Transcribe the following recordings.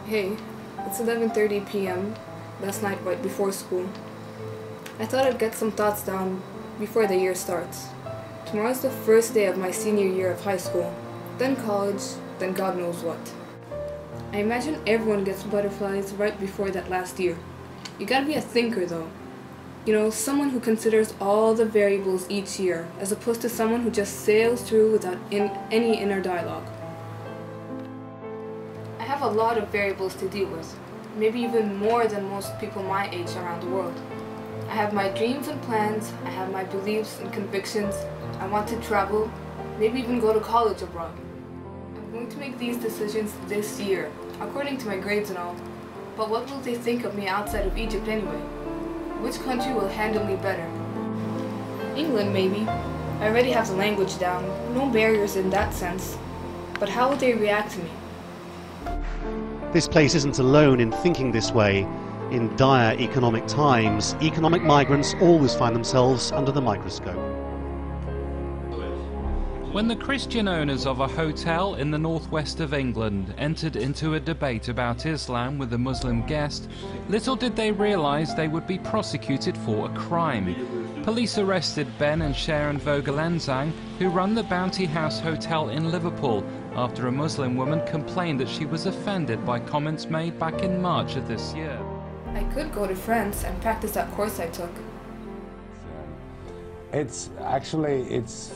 Hey, it's 11:30 p.m. last night right before school. I thought I'd get some thoughts down before the year starts. Tomorrow's the first day of my senior year of high school, then college, then God knows what. I imagine everyone gets butterflies right before that last year. You gotta be a thinker though. You know, someone who considers all the variables each year, as opposed to someone who just sails through without any inner dialogue. I have a lot of variables to deal with, maybe even more than most people my age around the world. I have my dreams and plans, I have my beliefs and convictions, I want to travel, maybe even go to college abroad. I'm going to make these decisions this year, according to my grades and all. But what will they think of me outside of Egypt anyway? Which country will handle me better? England, maybe. I already have the language down, no barriers in that sense. But how will they react to me? This place isn't alone in thinking this way. In dire economic times, economic migrants always find themselves under the microscope. When the Christian owners of a hotel in the northwest of England entered into a debate about Islam with a Muslim guest, little did they realise they would be prosecuted for a crime. Police arrested Ben and Sharon Vogelenzang, who run the Bounty House Hotel in Liverpool, after a Muslim woman complained that she was offended by comments made back in March of this year. I could go to France and practice that course I took. It's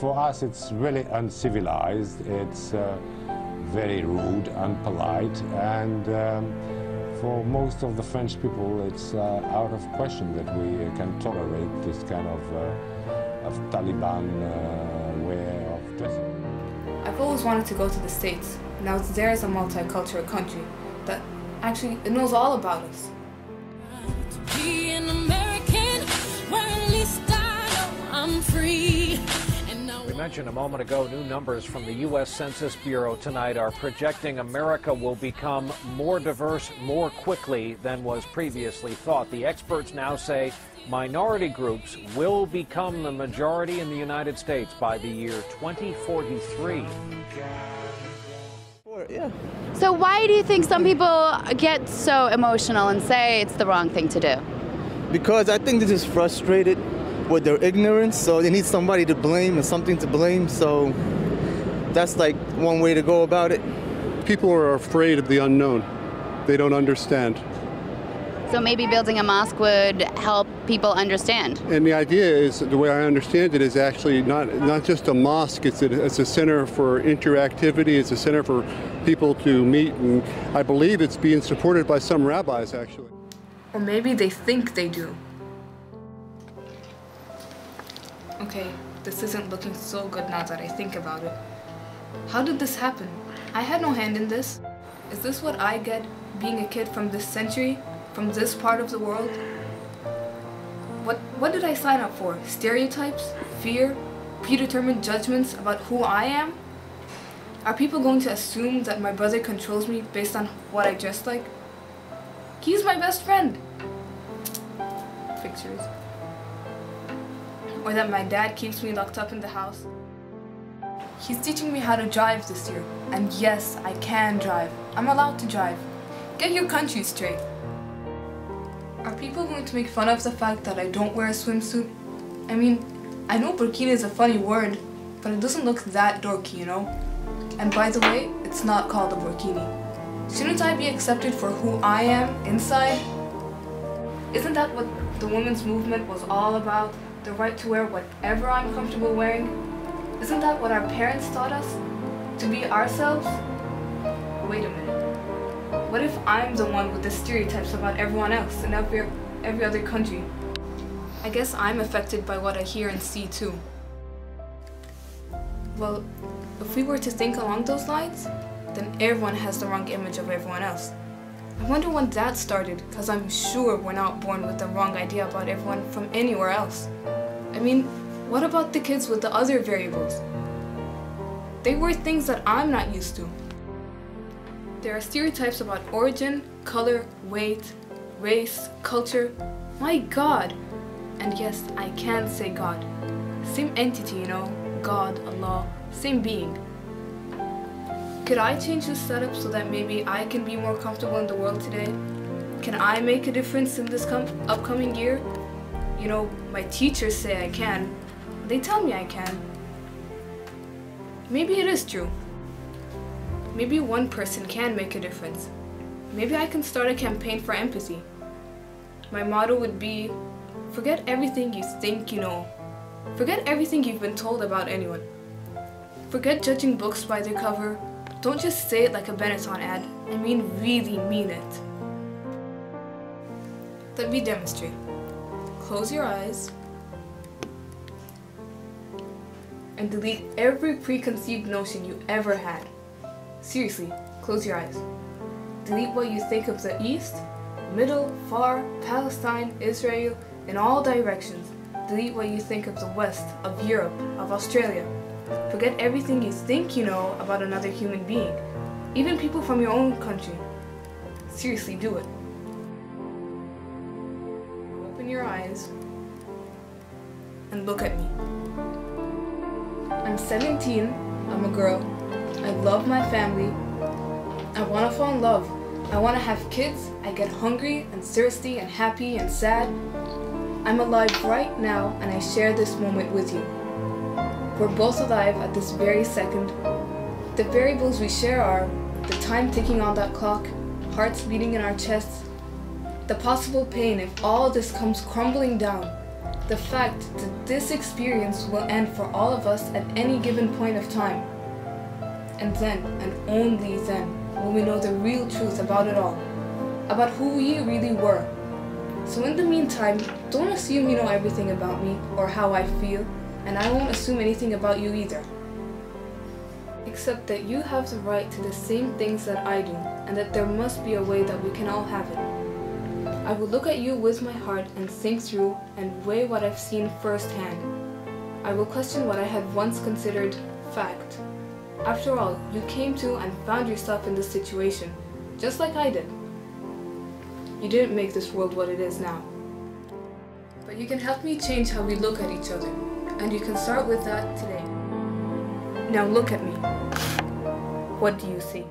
for us, it's really uncivilized, it's very rude, unpolite, and for most of the French people it's out of question that we can tolerate this kind of Taliban way of dressing. I've always wanted to go to the States. Now there is a multicultural country that actually it knows all about us. Be an American, where at least I know I'm free. We mentioned a moment ago, new numbers from the U.S. Census Bureau tonight are projecting America will become more diverse more quickly than was previously thought. The experts now say minority groups will become the majority in the United States by the year 2043. Yeah. So why do you think some people get so emotional and say it's the wrong thing to do? Because I think they're just frustrated with their ignorance, so they need somebody to blame and something to blame, so that's like one way to go about it. People are afraid of the unknown. They don't understand. So maybe building a mosque would help people understand. And the idea is, the way I understand it, is actually not just a mosque, it's a center for interactivity, it's a center for people to meet, and I believe it's being supported by some rabbis, actually. Or maybe they think they do. Okay, this isn't looking so good now that I think about it. How did this happen? I had no hand in this. Is this what I get being a kid from this century? From this part of the world? What did I sign up for? Stereotypes? Fear? Predetermined judgments about who I am? Are people going to assume that my brother controls me based on what I dress like? He's my best friend! Pictures. Or that my dad keeps me locked up in the house. He's teaching me how to drive this year. And yes, I can drive. I'm allowed to drive. Get your country straight. Are people going to make fun of the fact that I don't wear a swimsuit? I mean, I know burkini is a funny word, but it doesn't look that dorky, you know? And by the way, it's not called a burkini. Shouldn't I be accepted for who I am inside? Isn't that what the women's movement was all about? The right to wear whatever I'm comfortable wearing? Isn't that what our parents taught us? To be ourselves? Wait a minute. What if I'm the one with the stereotypes about everyone else in every other country? I guess I'm affected by what I hear and see too. Well, if we were to think along those lines, then everyone has the wrong image of everyone else. I wonder when that started, because I'm sure we're not born with the wrong idea about everyone from anywhere else. I mean, what about the kids with the other variables? They wear things that I'm not used to. There are stereotypes about origin, color, weight, race, culture. My God! And yes, I can say God. Same entity, you know, God, Allah, same being. Could I change this setup so that maybe I can be more comfortable in the world today? Can I make a difference in this upcoming year? You know, my teachers say I can. They tell me I can. Maybe it is true. Maybe one person can make a difference. Maybe I can start a campaign for empathy. My motto would be, forget everything you think you know. Forget everything you've been told about anyone. Forget judging books by their cover. Don't just say it like a Benetton ad. I mean, really mean it. Let me demonstrate. Close your eyes and delete every preconceived notion you ever had. Seriously, close your eyes. Delete what you think of the East, Middle, Far, Palestine, Israel, in all directions. Delete what you think of the West, of Europe, of Australia. Forget everything you think you know about another human being, even people from your own country. Seriously, do it. Open your eyes and look at me. I'm 17, I'm a girl, I love my family, I want to fall in love, I want to have kids, I get hungry and thirsty and happy and sad. I'm alive right now and I share this moment with you. We're both alive at this very second. The variables we share are the time ticking on that clock, hearts beating in our chests, the possible pain if all this comes crumbling down, the fact that this experience will end for all of us at any given point of time. And then, and only then, will we know the real truth about it all, about who we really were. So in the meantime, don't assume you know everything about me or how I feel, and I won't assume anything about you either. Except that you have the right to the same things that I do, and that there must be a way that we can all have it. I will look at you with my heart and think through and weigh what I've seen firsthand. I will question what I had once considered fact. After all, you came to and found yourself in this situation, just like I did. You didn't make this world what it is now. But you can help me change how we look at each other, and you can start with that today. Now look at me. What do you see?